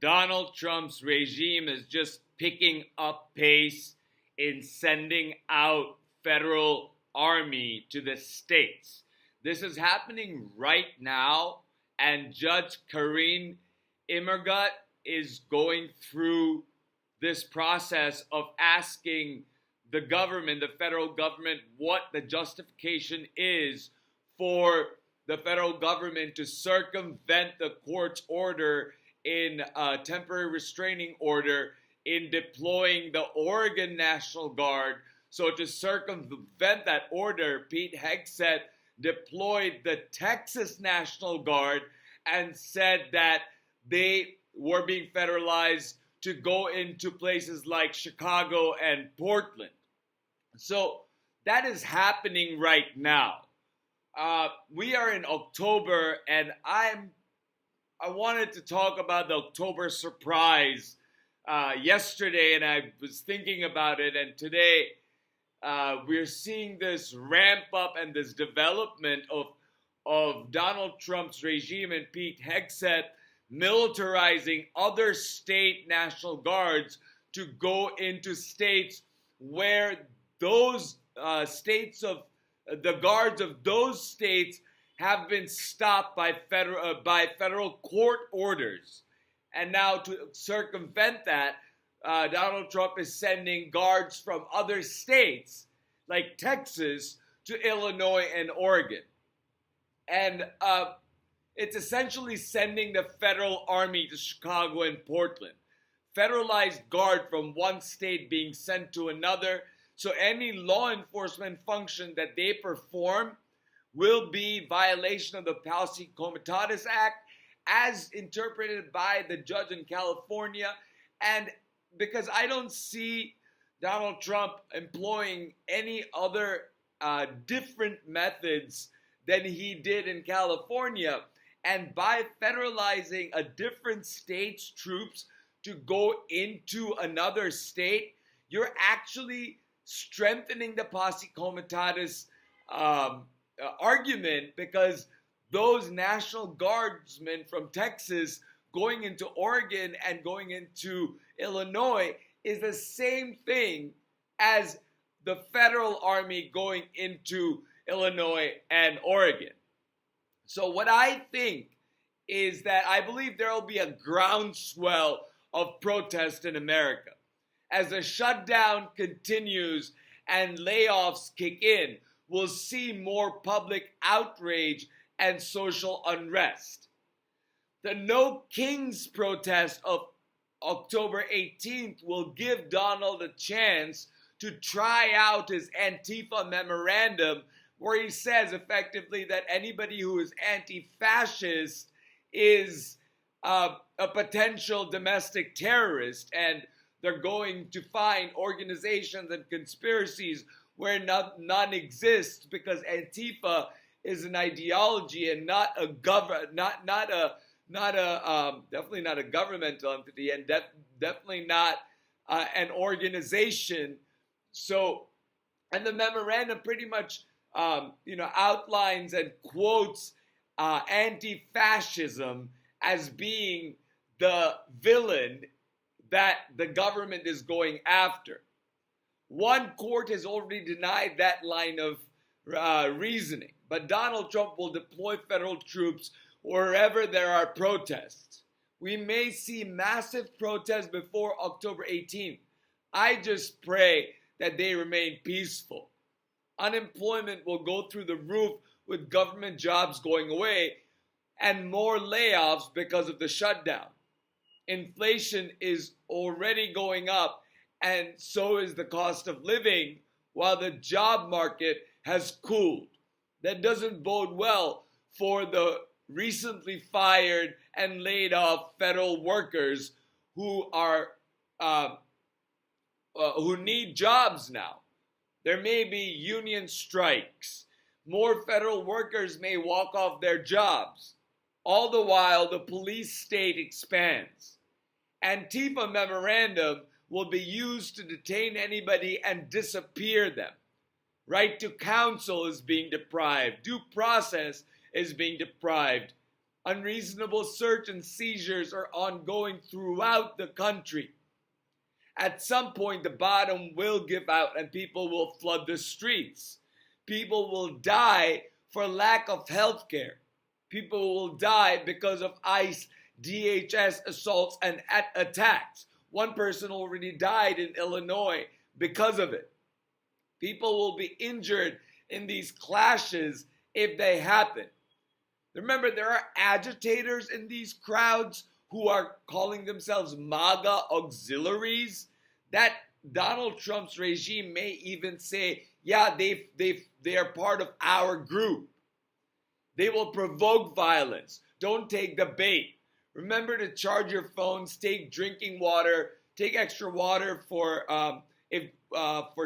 Donald Trump's regime is just picking up pace in sending out federal army to the states. This is happening right now, and Judge Karine Immergut is going through this process of asking the government, the federal government, what the justification is for the federal government to circumvent the court's order in a temporary restraining order in deploying the Oregon National Guard. So to circumvent that order, Pete Hegseth deployed the Texas National Guard and said that they were being federalized to go into places like Chicago and Portland. So that is happening right now. We are in October, and I wanted to talk about the October surprise yesterday, and I was thinking about it, and today we're seeing this ramp up and this development of Donald Trump's regime and Pete Hegseth militarizing other state National Guards to go into states where those the guards of those states have been stopped by federal court orders. And now to circumvent that, Donald Trump is sending guards from other states like Texas to Illinois and Oregon. And it's essentially sending the federal army to Chicago and Portland. Federalized guard from one state being sent to another. So any law enforcement function that they perform will be violation of the Posse Comitatus Act as interpreted by the judge in California. And because I don't see Donald Trump employing any other different methods than he did in California. And by federalizing a different state's troops to go into another state, you're actually strengthening the Posse Comitatus argument, because those National Guardsmen from Texas going into Oregon and going into Illinois is the same thing as the federal army going into Illinois and Oregon. So what I think is that I believe there will be a groundswell of protest in America. As the shutdown continues and layoffs kick in, we'll see more public outrage and social unrest. The No Kings protest of October 18th will give Donald a chance to try out his Antifa memorandum, where he says effectively that anybody who is anti-fascist is a potential domestic terrorist, and they're going to find organizations and conspiracies where none exist, because Antifa is an ideology and not a definitely not a governmental entity, and definitely not an organization. So, and the memorandum pretty much outlines and quotes anti-fascism as being the villain that the government is going after. One court has already denied that line of reasoning, but Donald Trump will deploy federal troops wherever there are protests. We may see massive protests before October 18th. I just pray that they remain peaceful. Unemployment will go through the roof with government jobs going away and more layoffs because of the shutdown. Inflation is already going up, and so is the cost of living, while the job market has cooled. That doesn't bode well for the recently fired and laid off federal workers who are who need jobs now. There may be union strikes. More federal workers may walk off their jobs. All the while, the police state expands. Antifa memorandum will be used to detain anybody and disappear them. Right to counsel is being deprived. Due process is being deprived. Unreasonable search and seizures are ongoing throughout the country. At some point, the bottom will give out and people will flood the streets. People will die for lack of health care. People will die because of ICE, DHS assaults and attacks. One person already died in Illinois because of it. People will be injured in these clashes if they happen. Remember, there are agitators in these crowds who are calling themselves MAGA auxiliaries. That Donald Trump's regime may even say, yeah, they are part of our group. They will provoke violence. Don't take the bait. Remember to charge your phones, take drinking water, take extra water for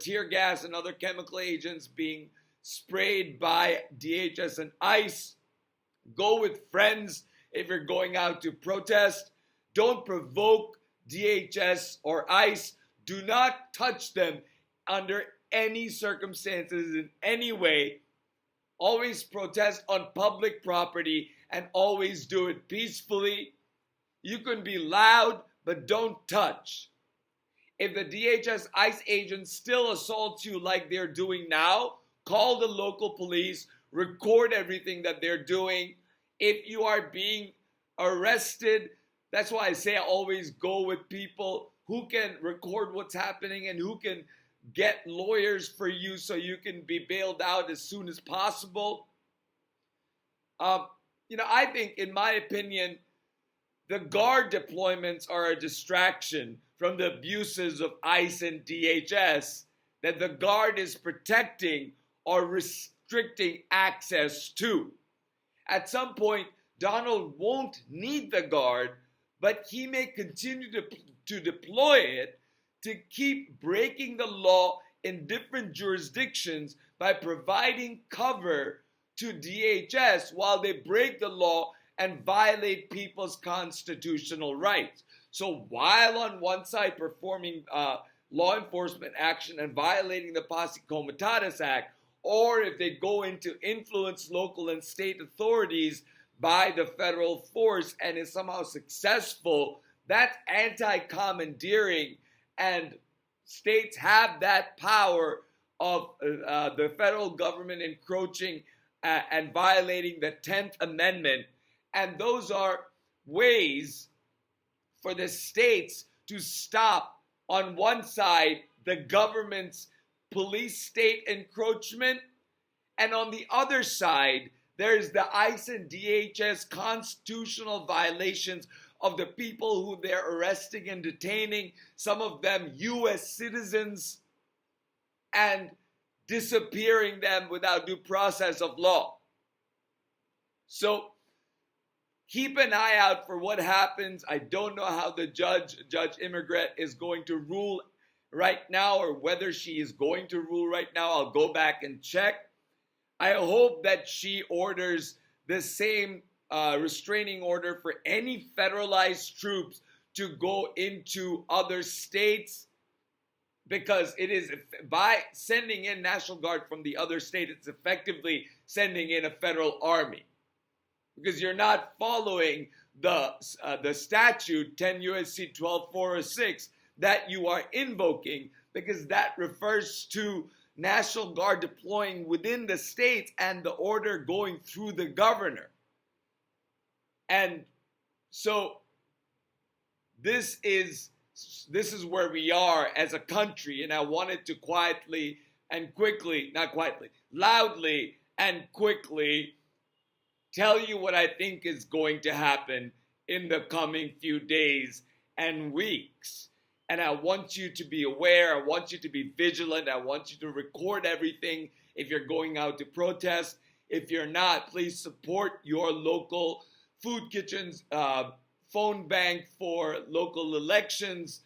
tear gas and other chemical agents being sprayed by DHS and ICE. Go with friends if you're going out to protest. Don't provoke DHS or ICE. Do not touch them under any circumstances in any way. Always protest on public property and always do it peacefully. You can be loud, but don't touch. If the DHS ICE agents still assault you like they're doing now, call the local police, record everything that they're doing. If you are being arrested, that's why I say I always go with people who can record what's happening and who can get lawyers for you so you can be bailed out as soon as possible. I think, in my opinion, the guard deployments are a distraction from the abuses of ICE and DHS that the guard is protecting or restricting access to. At some point, Donald won't need the guard, but he may continue to deploy it to keep breaking the law in different jurisdictions by providing cover to DHS while they break the law and violate people's constitutional rights. So while on one side performing law enforcement action and violating the Posse Comitatus Act, or if they go in to influence local and state authorities by the federal force and is somehow successful, that's anti-commandeering, and states have that power of the federal government encroaching and violating the 10th Amendment. And those are ways for the states to stop, on one side, the government's police state encroachment, and on the other side, there's the ICE and DHS constitutional violations of the people who they're arresting and detaining, some of them U.S. citizens, and disappearing them without due process of law. So keep an eye out for what happens. I don't know how the Judge Immergret, is going to rule right now, or whether she is going to rule right now. I'll go back and check. I hope that she orders the same restraining order for any federalized troops to go into other states, because it is, by sending in National Guard from the other state, it's effectively sending in a federal army, because you're not following the statute 10 U.S.C. 12406 that you are invoking, because that refers to National Guard deploying within the states and the order going through the governor. And so this is where we are as a country, and I wanted to quietly and quickly, not quietly, loudly and quickly tell you what I think is going to happen in the coming few days and weeks. And I want you to be aware, I want you to be vigilant, I want you to record everything if you're going out to protest. If you're not, please support your local food kitchens, phone bank for local elections.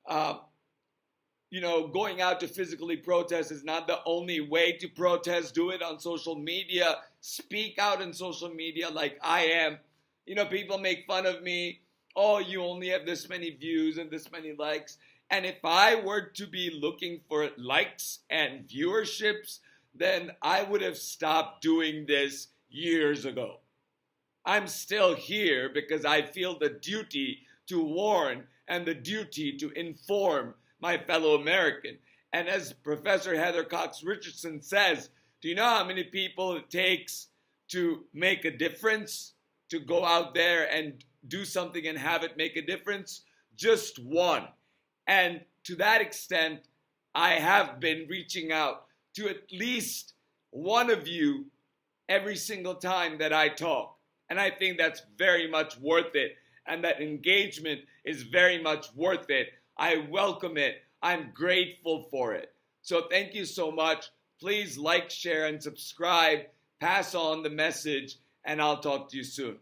Going out to physically protest is not the only way to protest. Do it on social media. Speak out on social media like I am. People make fun of me. Oh, you only have this many views and this many likes. And if I were to be looking for likes and viewerships, then I would have stopped doing this years ago. I'm still here because I feel the duty to warn and the duty to inform my fellow American. And as Professor Heather Cox Richardson says, do you know how many people it takes to make a difference? To go out there and do something and have it make a difference? Just one. And to that extent, I have been reaching out to at least one of you every single time that I talk. And I think that's very much worth it. And that engagement is very much worth it. I welcome it. I'm grateful for it. So thank you so much. Please like, share, and subscribe. Pass on the message, and I'll talk to you soon.